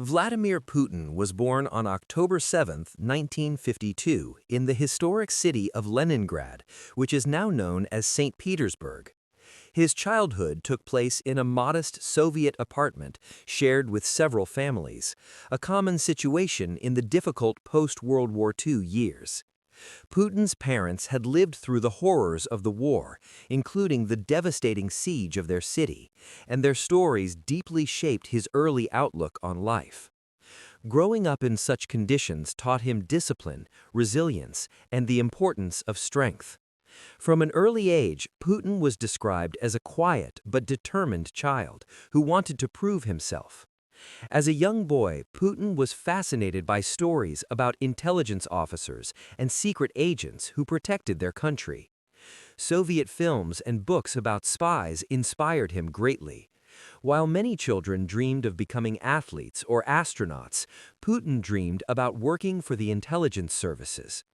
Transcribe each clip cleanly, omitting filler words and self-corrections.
Vladimir Putin was born on October 7, 1952, in the historic city of Leningrad, which is now known as Saint Petersburg. His childhood took place in a modest Soviet apartment shared with several families, a common situation in the difficult post-World War II years. Putin's parents had lived through the horrors of the war, including the devastating siege of their city, and their stories deeply shaped his early outlook on life. Growing up in such conditions taught him discipline, resilience, and the importance of strength. From an early age, Putin was described as a quiet but determined child who wanted to prove himself. As a young boy, Putin was fascinated by stories about intelligence officers and secret agents who protected their country. Soviet films and books about spies inspired him greatly. While many children dreamed of becoming athletes or astronauts, Putin dreamed about working for the intelligence services.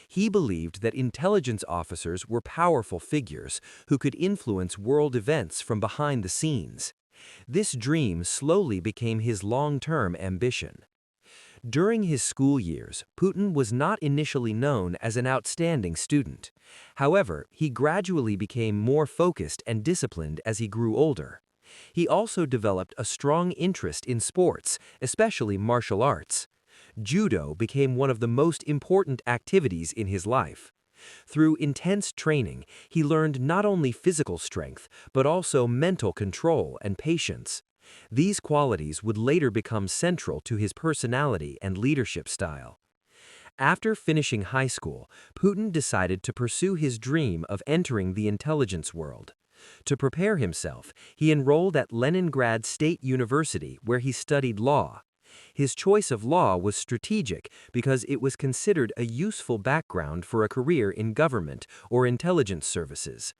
He believed that intelligence officers were powerful figures who could influence world events from behind the scenes. This dream slowly became his long-term ambition. During his school years, Putin was not initially known as an outstanding student. However, he gradually became more focused and disciplined as he grew older. He also developed a strong interest in sports, especially martial arts. Judo became one of the most important activities in his life. Through intense training, he learned not only physical strength, but also mental control and patience. These qualities would later become central to his personality and leadership style. After finishing high school, Putin decided to pursue his dream of entering the intelligence world. To prepare himself, he enrolled at Leningrad State University, where he studied law. His choice of law was strategic because it was considered a useful background for a career in government or intelligence services.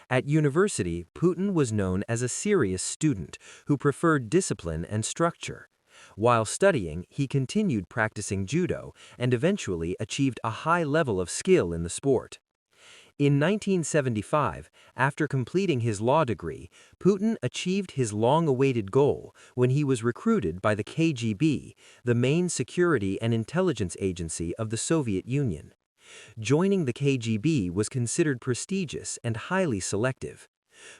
At university, Putin was known as a serious student who preferred discipline and structure. While studying, he continued practicing judo and eventually achieved a high level of skill in the sport. In 1975, after completing his law degree, Putin achieved his long-awaited goal when he was recruited by the KGB, the main security and intelligence agency of the Soviet Union. Joining the KGB was considered prestigious and highly selective.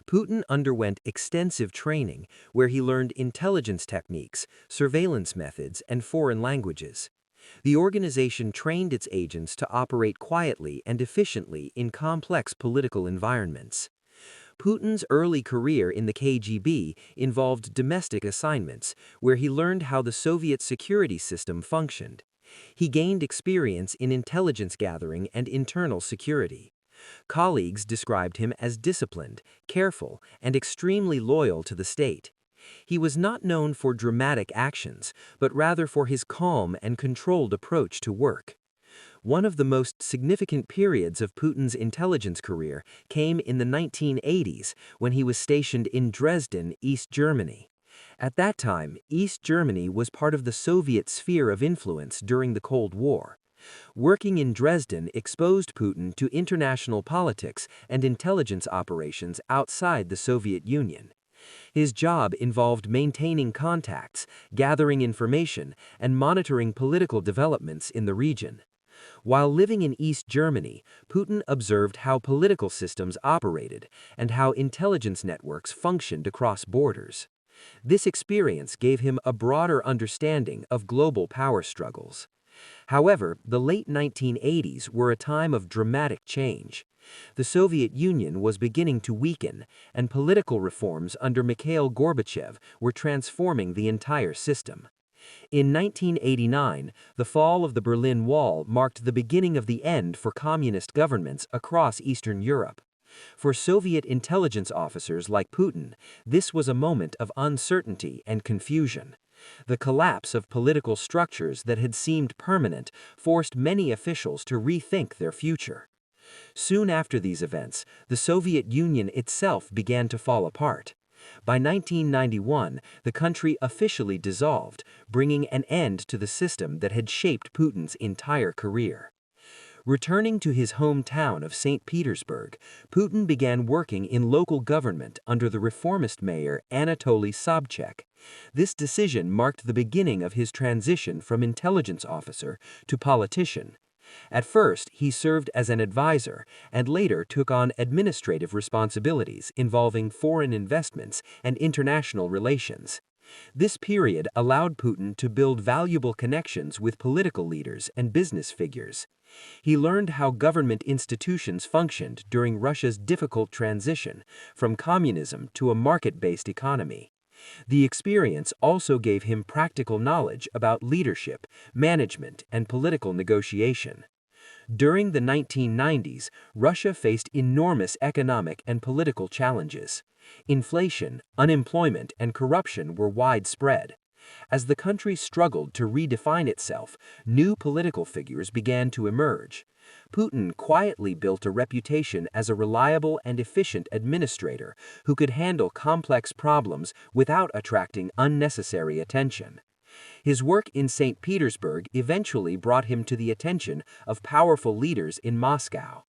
Putin underwent extensive training where he learned intelligence techniques, surveillance methods, and foreign languages. The organization trained its agents to operate quietly and efficiently in complex political environments. Putin's early career in the KGB involved domestic assignments, where he learned how the Soviet security system functioned. He gained experience in intelligence gathering and internal security. Colleagues described him as disciplined, careful, and extremely loyal to the state. He was not known for dramatic actions, but rather for his calm and controlled approach to work. One of the most significant periods of Putin's intelligence career came in the 1980s when he was stationed in Dresden, East Germany. At that time, East Germany was part of the Soviet sphere of influence during the Cold War. Working in Dresden exposed Putin to international politics and intelligence operations outside the Soviet Union. His job involved maintaining contacts, gathering information, and monitoring political developments in the region. While living in East Germany, Putin observed how political systems operated and how intelligence networks functioned across borders. This experience gave him a broader understanding of global power struggles. However, the late 1980s were a time of dramatic change. The Soviet Union was beginning to weaken, and political reforms under Mikhail Gorbachev were transforming the entire system. In 1989, the fall of the Berlin Wall marked the beginning of the end for communist governments across Eastern Europe. For Soviet intelligence officers like Putin, this was a moment of uncertainty and confusion. The collapse of political structures that had seemed permanent forced many officials to rethink their future. Soon after these events, the Soviet Union itself began to fall apart. By 1991, the country officially dissolved, bringing an end to the system that had shaped Putin's entire career. Returning to his hometown of Saint Petersburg, Putin began working in local government under the reformist mayor Anatoly Sobchak. This decision marked the beginning of his transition from intelligence officer to politician. At first, he served as an advisor and later took on administrative responsibilities involving foreign investments and international relations. This period allowed Putin to build valuable connections with political leaders and business figures. He learned how government institutions functioned during Russia's difficult transition from communism to a market-based economy. The experience also gave him practical knowledge about leadership, management, and political negotiation. During the 1990s, Russia faced enormous economic and political challenges. Inflation, unemployment, and corruption were widespread. As the country struggled to redefine itself, new political figures began to emerge. Putin quietly built a reputation as a reliable and efficient administrator who could handle complex problems without attracting unnecessary attention. His work in St. Petersburg eventually brought him to the attention of powerful leaders in Moscow.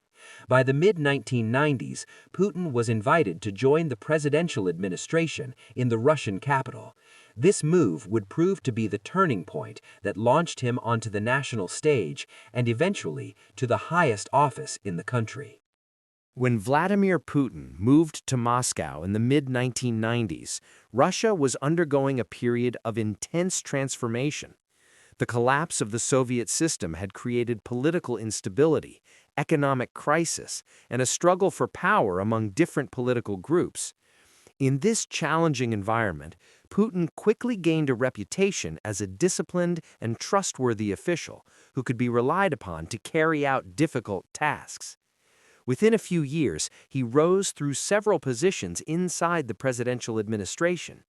By the mid-1990s, Putin was invited to join the presidential administration in the Russian capital. This move would prove to be the turning point that launched him onto the national stage and eventually to the highest office in the country. When Vladimir Putin moved to Moscow in the mid-1990s, Russia was undergoing a period of intense transformation. The collapse of the Soviet system had created political instability, economic crisis, and a struggle for power among different political groups. In this challenging environment, Putin quickly gained a reputation as a disciplined and trustworthy official who could be relied upon to carry out difficult tasks. Within a few years, he rose through several positions inside the presidential administration.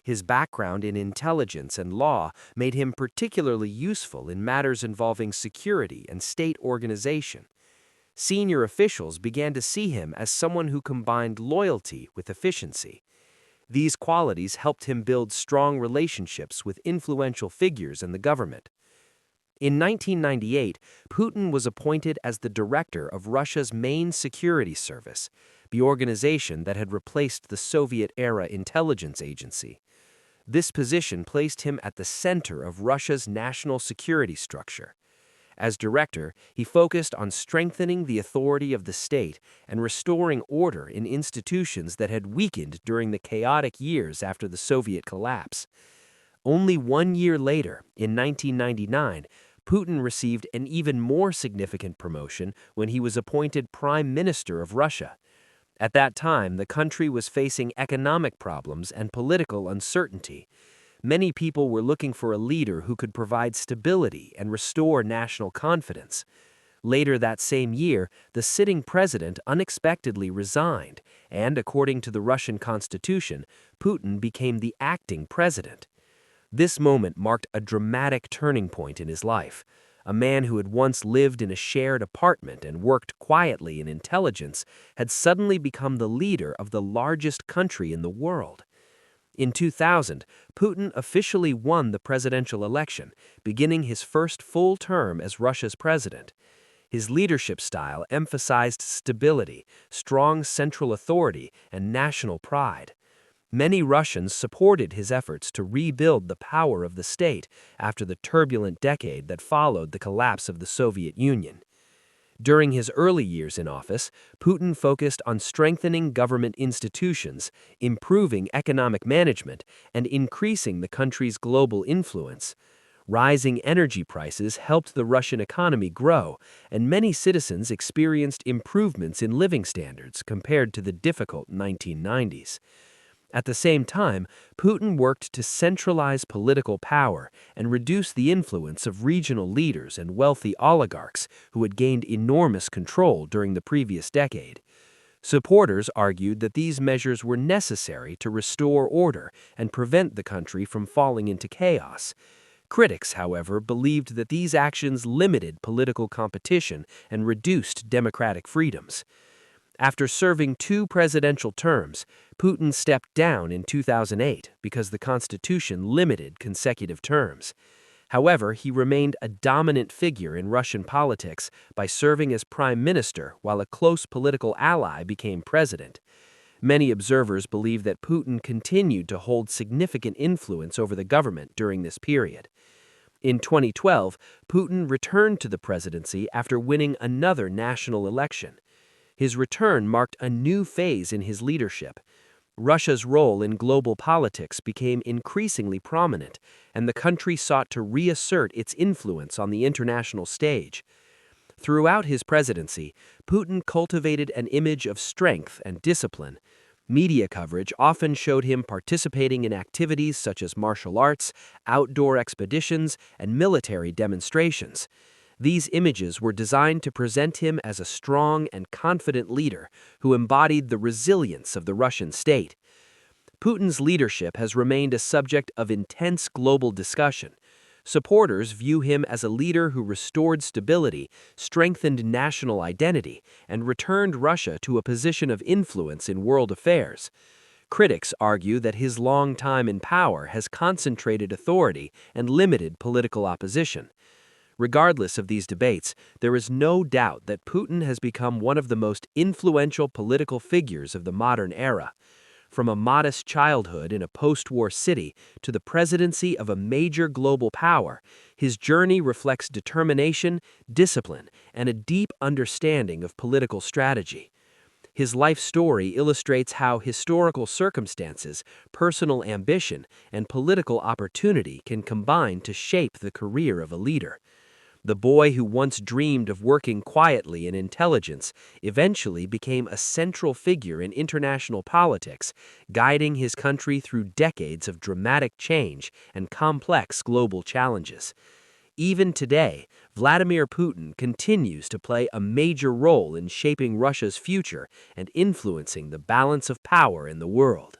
His background in intelligence and law made him particularly useful in matters involving security and state organization. Senior officials began to see him as someone who combined loyalty with efficiency. These qualities helped him build strong relationships with influential figures in the government. In 1998, Putin was appointed as the director of Russia's main security service, the organization that had replaced the Soviet-era intelligence agency. This position placed him at the center of Russia's national security structure. As director, he focused on strengthening the authority of the state and restoring order in institutions that had weakened during the chaotic years after the Soviet collapse. Only 1 year later, in 1999, Putin received an even more significant promotion when he was appointed Prime Minister of Russia. At that time, the country was facing economic problems and political uncertainty. Many people were looking for a leader who could provide stability and restore national confidence. Later that same year, the sitting president unexpectedly resigned, and according to the Russian constitution, Putin became the acting president. This moment marked a dramatic turning point in his life. A man who had once lived in a shared apartment and worked quietly in intelligence had suddenly become the leader of the largest country in the world. In 2000, Putin officially won the presidential election, beginning his first full term as Russia's president. His leadership style emphasized stability, strong central authority, and national pride. Many Russians supported his efforts to rebuild the power of the state after the turbulent decade that followed the collapse of the Soviet Union. During his early years in office, Putin focused on strengthening government institutions, improving economic management, and increasing the country's global influence. Rising energy prices helped the Russian economy grow, and many citizens experienced improvements in living standards compared to the difficult 1990s. At the same time, Putin worked to centralize political power and reduce the influence of regional leaders and wealthy oligarchs who had gained enormous control during the previous decade. Supporters argued that these measures were necessary to restore order and prevent the country from falling into chaos. Critics, however, believed that these actions limited political competition and reduced democratic freedoms. After serving 2 presidential terms, Putin stepped down in 2008 because the constitution limited consecutive terms. However, he remained a dominant figure in Russian politics by serving as prime minister while a close political ally became president. Many observers believe that Putin continued to hold significant influence over the government during this period. In 2012, Putin returned to the presidency after winning another national election. His return marked a new phase in his leadership. Russia's role in global politics became increasingly prominent, and the country sought to reassert its influence on the international stage. Throughout his presidency, Putin cultivated an image of strength and discipline. Media coverage often showed him participating in activities such as martial arts, outdoor expeditions, and military demonstrations. These images were designed to present him as a strong and confident leader who embodied the resilience of the Russian state. Putin's leadership has remained a subject of intense global discussion. Supporters view him as a leader who restored stability, strengthened national identity, and returned Russia to a position of influence in world affairs. Critics argue that his long time in power has concentrated authority and limited political opposition. Regardless of these debates, there is no doubt that Putin has become one of the most influential political figures of the modern era. From a modest childhood in a post-war city to the presidency of a major global power, his journey reflects determination, discipline, and a deep understanding of political strategy. His life story illustrates how historical circumstances, personal ambition, and political opportunity can combine to shape the career of a leader. The boy who once dreamed of working quietly in intelligence eventually became a central figure in international politics, guiding his country through decades of dramatic change and complex global challenges. Even today, Vladimir Putin continues to play a major role in shaping Russia's future and influencing the balance of power in the world.